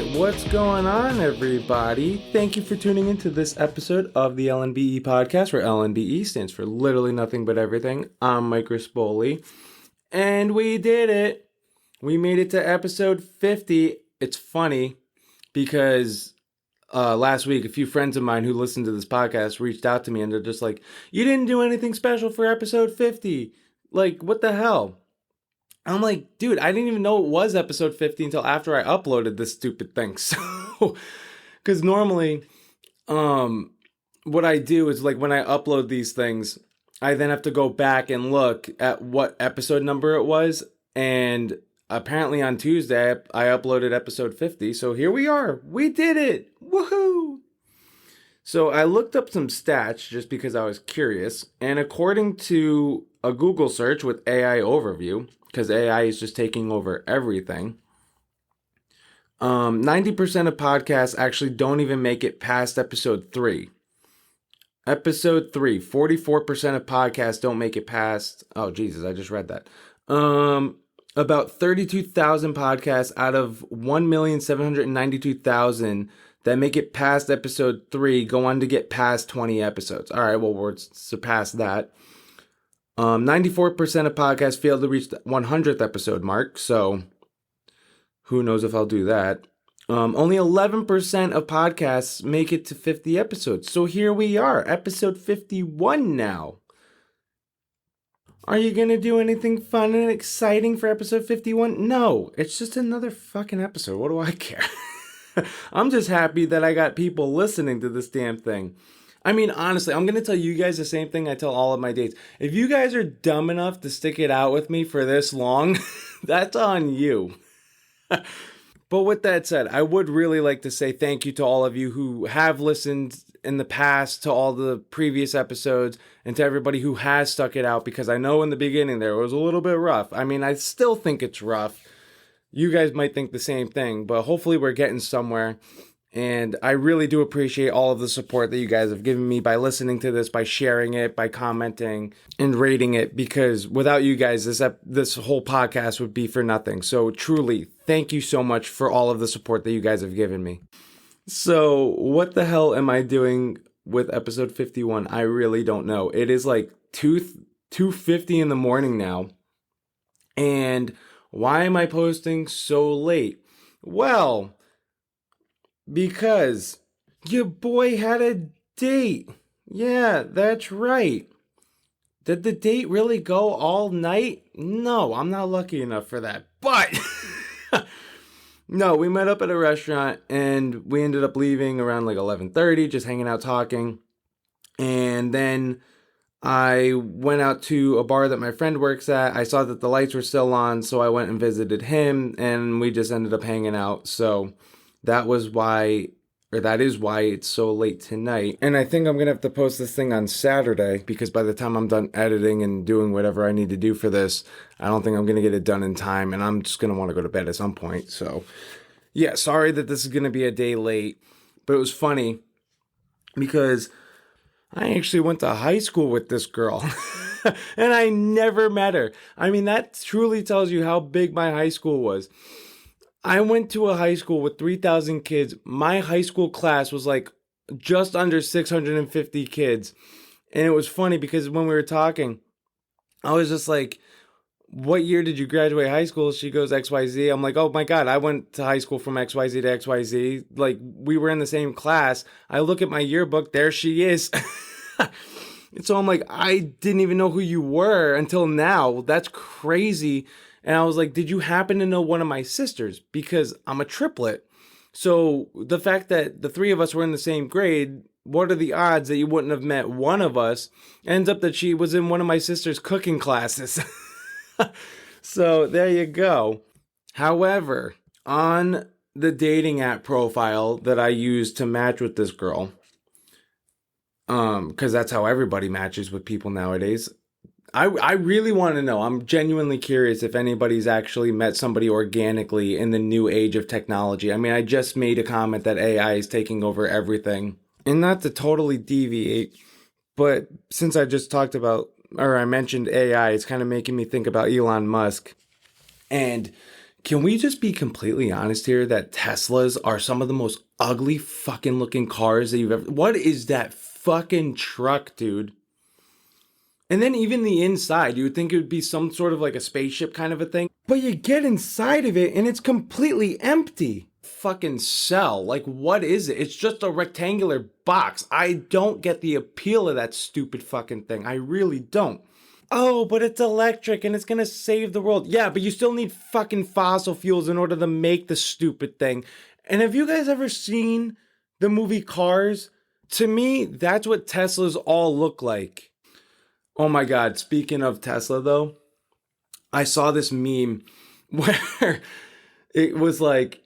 right, what's going on, everybody? Thank you for tuning into this episode of the LNBE podcast, where LNBE stands for literally nothing but everything. I'm Mike Rispoli, and we did it. We made it to episode 50. It's funny because last week, a few friends of mine who listen to this podcast reached out to me, and they're just like, "You didn't do anything special for episode 50. Like, what the hell?" I'm like, dude, I didn't even know it was episode 50 until after I uploaded this stupid thing. So, because normally, what I do is like when I upload these things, I then have to go back and look at what episode number it was. And apparently on Tuesday, I uploaded episode 50. So here we are. We did it. Woohoo! So I looked up some stats just because I was curious. And according to a Google search with AI overview, because AI is just taking over everything, 90% of podcasts actually don't even make it past episode 3. Episode 3, 44% of podcasts don't make it past... Oh, Jesus, I just read that. About 32,000 podcasts out of 1,792,000 that make it past episode 3 go on to get past 20 episodes. All right, well, we're surpassed that. 94% of podcasts fail to reach the 100th episode mark, so who knows if I'll do that. Only 11% of podcasts make it to 50 episodes. So here we are, episode 51 now. Are you going to do anything fun and exciting for episode 51? No, it's just another fucking episode. What do I care? I'm just happy that I got people listening to this damn thing. I mean, honestly, I'm going to tell you guys the same thing I tell all of my dates. If you guys are dumb enough to stick it out with me for this long, that's on you. But with that said, I would really like to say thank you to all of you who have listened in the past to all the previous episodes and to everybody who has stuck it out, because I know in the beginning there was a little bit rough. I mean, I still think it's rough. You guys might think the same thing, but hopefully we're getting somewhere. And I really do appreciate all of the support that you guys have given me by listening to this, by sharing it, by commenting and rating it, because without you guys, this whole podcast would be for nothing. So truly, thank you so much for all of the support that you guys have given me. So what the hell am I doing with episode 51? I really don't know. It is like 2:50 in the morning now. And why am I posting so late? Well, because your boy had a date. Yeah, that's right. Did the date really go all night? No, I'm not lucky enough for that. But no, we met up at a restaurant and we ended up leaving around like 11:30, just hanging out talking. And then I went out to a bar that my friend works at. I saw that the lights were still on, so I went and visited him and we just ended up hanging out. So that is why it's so late tonight. And I think I'm going to have to post this thing on Saturday, because by the time I'm done editing and doing whatever I need to do for this, I don't think I'm going to get it done in time. And I'm just going to want to go to bed at some point. So yeah, sorry that this is going to be a day late. But it was funny because I actually went to high school with this girl. And I never met her. I mean, that truly tells you how big my high school was. I went to a high school with 3,000 kids. My high school class was like just under 650 kids. And it was funny because when we were talking, I was just like, what year did you graduate high school? She goes, XYZ. I'm like, oh my God, I went to high school from XYZ to XYZ. Like, we were in the same class. I look at my yearbook, there she is. And so I'm like, I didn't even know who you were until now. That's crazy. And I was like, did you happen to know one of my sisters? Because I'm a triplet. So the fact that the three of us were in the same grade, what are the odds that you wouldn't have met one of us? Ends up that she was in one of my sister's cooking classes. So there you go. However, on the dating app profile that I used to match with this girl, because that's how everybody matches with people nowadays, I really want to know. I'm genuinely curious if anybody's actually met somebody organically in the new age of technology. I mean, I just made a comment that AI is taking over everything. And not to totally deviate, but since I just talked about, or I mentioned AI, it's kind of making me think about Elon Musk. And Can we just be completely honest here that Teslas are some of the most ugly fucking looking cars that you've ever... What is that fucking truck, dude? And then even the inside, you would think it would be some sort of like a spaceship kind of a thing. But you get inside of it and it's completely empty. Fucking cell. Like, what is it? It's just a rectangular box. I don't get the appeal of that stupid fucking thing. I really don't. Oh, but it's electric and it's gonna save the world. Yeah, but you still need fucking fossil fuels in order to make the stupid thing. And have you guys ever seen the movie Cars? To me, that's what Teslas all look like. Oh my God, speaking of Tesla though, I saw this meme where it was like,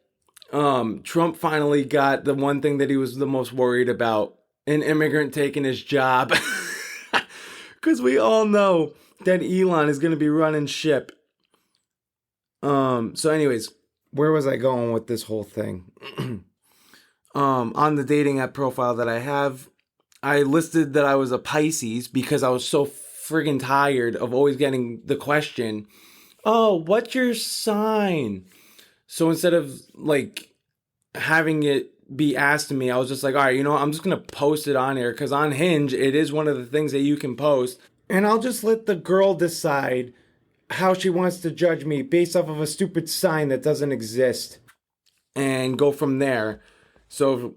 Trump finally got the one thing that he was the most worried about, an immigrant taking his job. Because we all know that Elon is going to be running ship. So anyways, where was I going with this whole thing? On the dating app profile that I have, I listed that I was a Pisces because I was so friggin' tired of always getting the question, oh, what's your sign? So instead of like having it be asked to me, I was just like, all right, you know what? I'm just going to post it on here because on Hinge, it is one of the things that you can post. And I'll just let the girl decide how she wants to judge me based off of a stupid sign that doesn't exist and go from there. So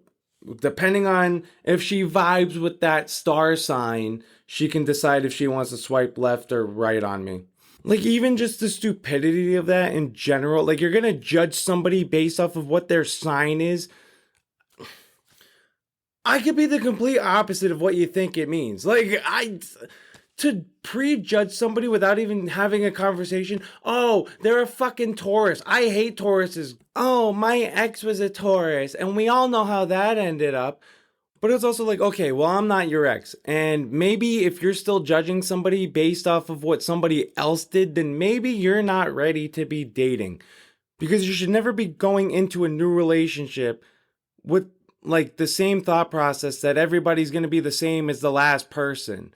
depending on if she vibes with that star sign, she can decide if she wants to swipe left or right on me. Like, even just the stupidity of that in general, like, you're gonna judge somebody based off of what their sign is. I could be the complete opposite of what you think it means. Like, to prejudge somebody without even having a conversation. Oh, they're a fucking Taurus. I hate Tauruses. Oh, my ex was a Taurus, and we all know how that ended up. But it's also like, okay, well, I'm not your ex. And maybe if you're still judging somebody based off of what somebody else did, then maybe you're not ready to be dating. Because you should never be going into a new relationship with like the same thought process that everybody's going to be the same as the last person.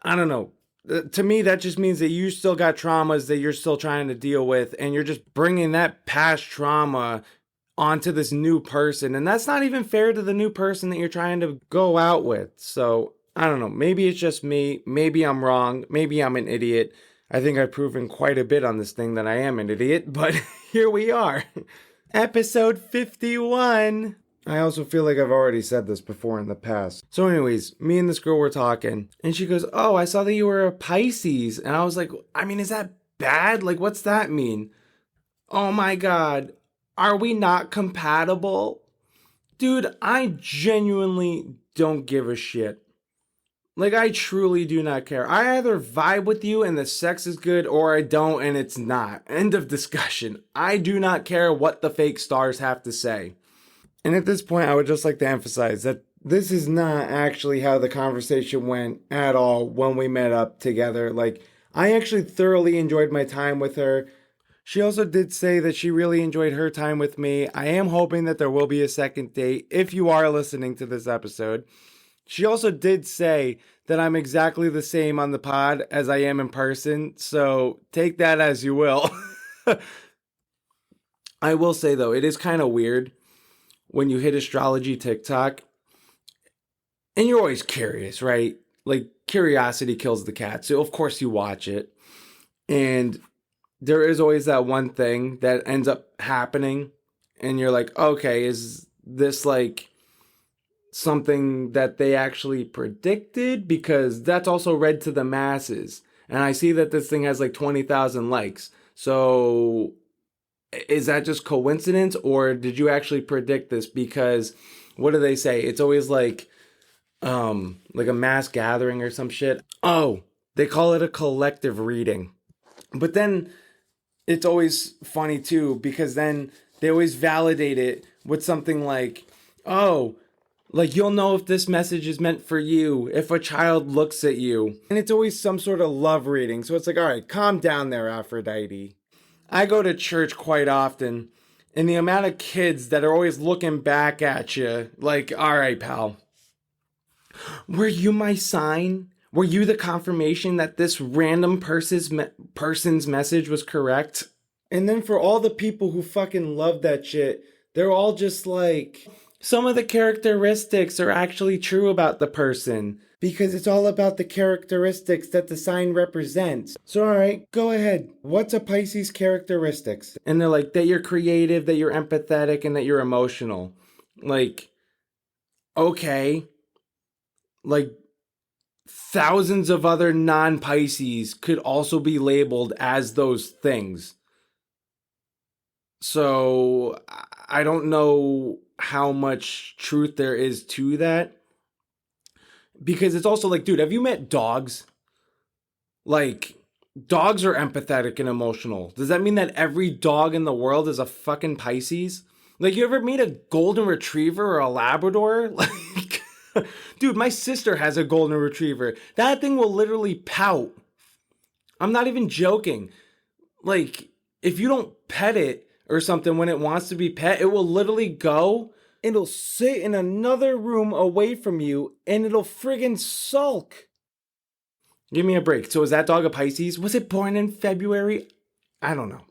I don't know. To me, that just means that you still got traumas that you're still trying to deal with. And you're just bringing that past trauma onto this new person, and that's not even fair to the new person that you're trying to go out with. So I don't know, maybe it's just me, maybe I'm wrong, maybe I'm an idiot. I think I've proven quite a bit on this thing that I am an idiot, but here we are. Episode 51. I also feel like I've already said this before in the past. So anyways, me and this girl were talking, and she goes, oh, I saw that you were a Pisces. And I was like, I mean, is that bad? Like, what's that mean? Oh my God. Are we not compatible? Dude, I genuinely don't give a shit. Like, I truly do not care. I either vibe with you and the sex is good, or I don't and it's not. End of discussion. I do not care what the fake stars have to say. And at this point, I would just like to emphasize that this is not actually how the conversation went at all when we met up together. Like, I actually thoroughly enjoyed my time with her. She also did say that she really enjoyed her time with me. I am hoping that there will be a second date if you are listening to this episode. She also did say that I'm exactly the same on the pod as I am in person, so take that as you will. I will say though, it is kind of weird when you hit Astrology TikTok and you're always curious, right? Like, curiosity kills the cat, so of course you watch it. And there is always that one thing that ends up happening and you're like, okay, is this like something that they actually predicted? Because that's also read to the masses. And I see that this thing has like 20,000 likes. So is that just coincidence, or did you actually predict this? Because what do they say? It's always like a mass gathering or some shit. Oh, they call it a collective reading. But then it's always funny too, because then they always validate it with something like, oh, like you'll know if this message is meant for you if a child looks at you. And it's always some sort of love reading. So it's like, all right, calm down there, Aphrodite. I go to church quite often, and the amount of kids that are always looking back at you, like, all right, pal, were you my sign? Were you the confirmation that this random person's message was correct? And then for all the people who fucking love that shit, they're all just like, some of the characteristics are actually true about the person because it's all about the characteristics that the sign represents. So, all right, go ahead. What's a Pisces characteristics? And they're like, that you're creative, that you're empathetic, and that you're emotional. Like, okay. Like, thousands of other non-Pisces could also be labeled as those things. So I don't know how much truth there is to that. Because it's also like, dude, have you met dogs? Like, dogs are empathetic and emotional. Does that mean that every dog in the world is a fucking Pisces? Like, you ever meet a golden retriever or a Labrador? Like, dude, my sister has a golden retriever. That thing will literally pout. I'm not even joking. Like, if you don't pet it or something when it wants to be pet, it will literally go. It'll sit in another room away from you and it'll friggin' sulk. Give me a break. So is that dog a Pisces? Was it born in February? I don't know.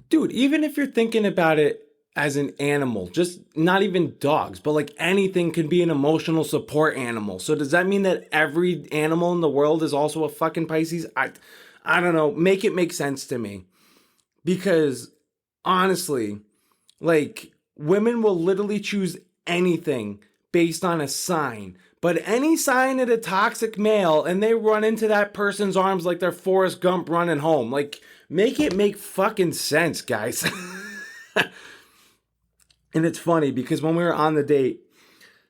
Dude, even if you're thinking about it as an animal, just not even dogs, but like anything can be an emotional support animal. So does that mean that every animal in the world is also a fucking Pisces? I don't know. Make it make sense to me. Because honestly, like, women will literally choose anything based on a sign. But any sign of a toxic male and they run into that person's arms like they're Forrest Gump running home. Like, make it make fucking sense, guys. And it's funny because when we were on the date,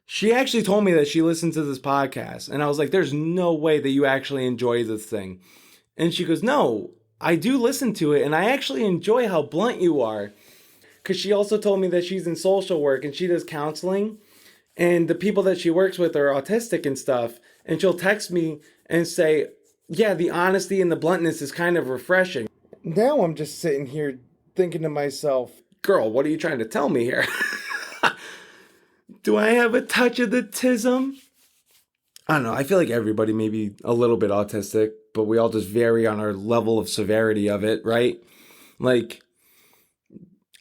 she actually told me that she listened to this podcast. And I was like, there's no way that you actually enjoy this thing. And she goes, no, I do listen to it. And I actually enjoy how blunt you are. Because she also told me that she's in social work and she does counseling. And the people that she works with are autistic and stuff. And she'll text me and say, yeah, the honesty and the bluntness is kind of refreshing. Now I'm just sitting here thinking to myself, girl, what are you trying to tell me here? Do I have a touch of the tism? I don't know. I feel like everybody may be a little bit autistic, but we all just vary on our level of severity of it, right? Like,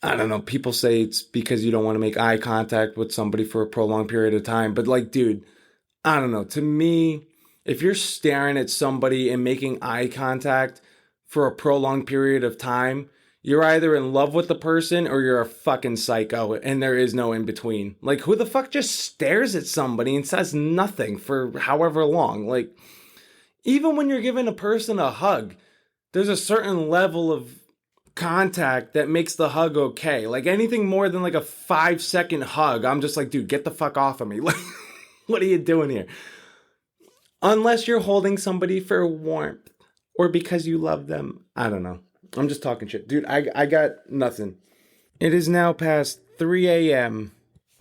I don't know. People say it's because you don't want to make eye contact with somebody for a prolonged period of time. But like, dude, I don't know. To me, if you're staring at somebody and making eye contact for a prolonged period of time, you're either in love with the person or you're a fucking psycho, and there is no in between. Like, who the fuck just stares at somebody and says nothing for however long? Like, even when you're giving a person a hug, there's a certain level of contact that makes the hug okay. Like, anything more than like a 5-second hug, I'm just like, dude, get the fuck off of me. Like, what are you doing here? Unless you're holding somebody for warmth or because you love them. I don't know. I'm just talking shit. Dude, I got nothing. It is now past 3 a.m.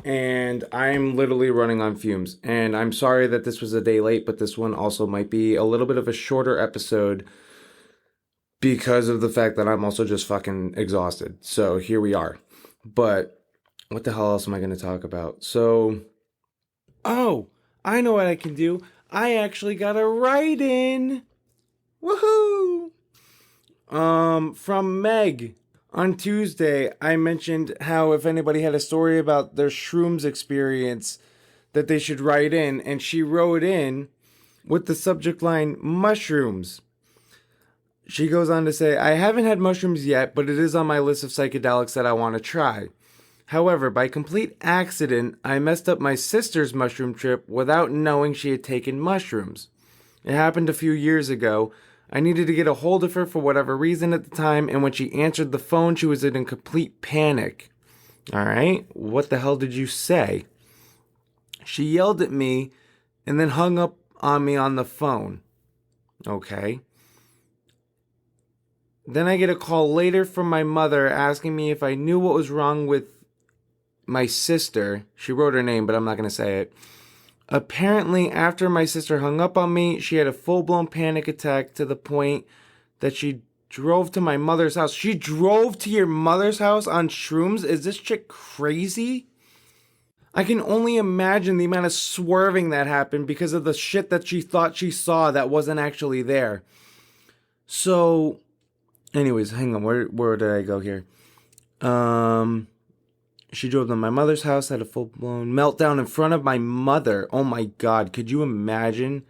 and I'm literally running on fumes. And I'm sorry that this was a day late, but this one also might be a little bit of a shorter episode because of the fact that I'm also just fucking exhausted. So here we are. But what the hell else am I going to talk about? So, oh, I know what I can do. I actually got a write-in. Woohoo! From Meg. On Tuesday, I mentioned how if anybody had a story about their shrooms experience, that they should write in, and she wrote in with the subject line, mushrooms. She goes on to say, I haven't had mushrooms yet, but it is on my list of psychedelics that I want to try. However, by complete accident, I messed up my sister's mushroom trip without knowing she had taken mushrooms. It happened a few years ago. I needed to get a hold of her for whatever reason at the time, and when she answered the phone, she was in complete panic. Alright, what the hell did you say? She yelled at me and then hung up on me on the phone. Okay. Then I get a call later from my mother asking me if I knew what was wrong with my sister. She wrote her name, but I'm not going to say it. Apparently, after my sister hung up on me, she had a full-blown panic attack to the point that she drove to my mother's house. She drove to your mother's house on shrooms? Is this chick crazy? I can only imagine the amount of swerving that happened because of the shit that she thought she saw that wasn't actually there. So, Anyways, hang on. Where did I go here? She drove to my mother's house, had a full-blown meltdown in front of my mother. Oh my God, could you imagine?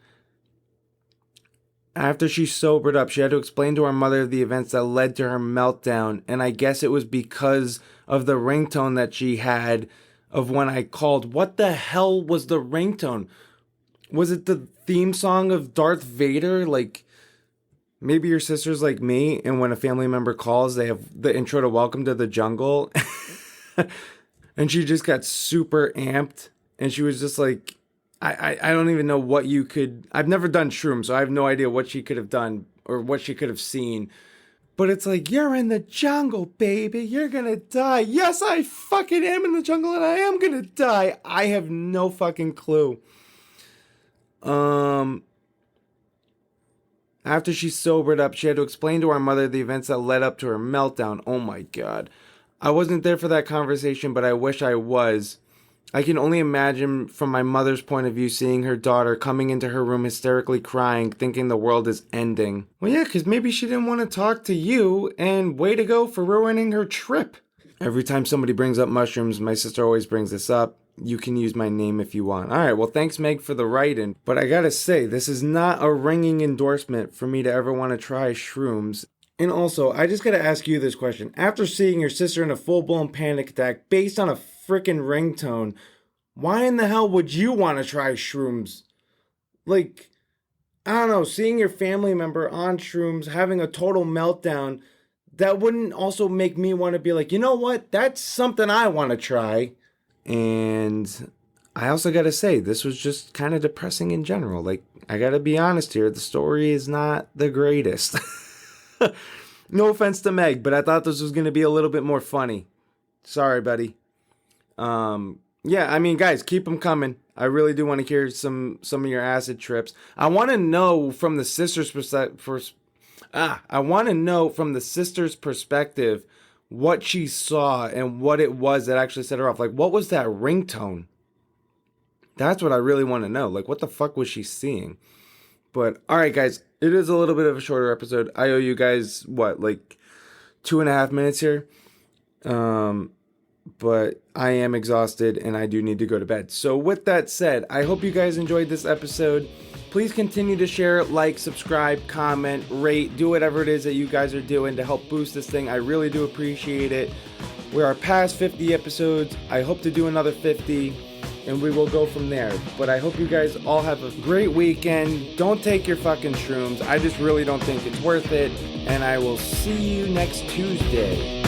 After she sobered up, she had to explain to our mother the events that led to her meltdown, and I guess it was because of the ringtone that she had of when I called. What the hell was the ringtone? Was it the theme song of Darth Vader? Like, maybe your sister's like me, and when a family member calls, they have the intro to Welcome to the Jungle. And she just got super amped, and she was just like, I don't even know what you could. I've never done shrooms, so I have no idea what she could have done or what she could have seen. But it's like, you're in the jungle, baby. You're gonna die. Yes, I fucking am in the jungle, and I am gonna die. I have no fucking clue. After she sobered up, she had to explain to our mother the events that led up to her meltdown. Oh my God. I wasn't there for that conversation, but I wish I was. I can only imagine from my mother's point of view seeing her daughter coming into her room hysterically crying, thinking the world is ending. Well, yeah, because maybe she didn't want to talk to you, and way to go for ruining her trip. Every time somebody brings up mushrooms, my sister always brings this up. You can use my name if you want. All right, well, thanks, Meg, for the write-in. But I gotta say, this is not a ringing endorsement for me to ever want to try shrooms. And also, I just gotta ask you this question. After seeing your sister in a full-blown panic attack based on a frickin' ringtone, why in the hell would you want to try shrooms? Like, I don't know, seeing your family member on shrooms having a total meltdown, that wouldn't also make me want to be like, you know what? That's something I want to try. And I also gotta say, this was just kind of depressing in general. Like, I gotta be honest here, the story is not the greatest. No offense to Meg, but I thought this was going to be a little bit more funny. Sorry, buddy. Yeah, I mean, guys, keep them coming. I really do want to hear some of your acid trips. I want to know from the sister's perspective. I want to know from the sister's perspective what she saw and what it was that actually set her off. Like, what was that ringtone? That's what I really want to know. Like, what the fuck was she seeing? But, alright guys, it is a little bit of a shorter episode. I owe you guys, what, like 2.5 minutes here? But I am exhausted and I do need to go to bed. So with that said, I hope you guys enjoyed this episode. Please continue to share, like, subscribe, comment, rate, do whatever it is that you guys are doing to help boost this thing. I really do appreciate it. We are past 50 episodes. I hope to do another 50. And we will go from there. But I hope you guys all have a great weekend. Don't take your fucking shrooms. I just really don't think it's worth it. And I will see you next Tuesday.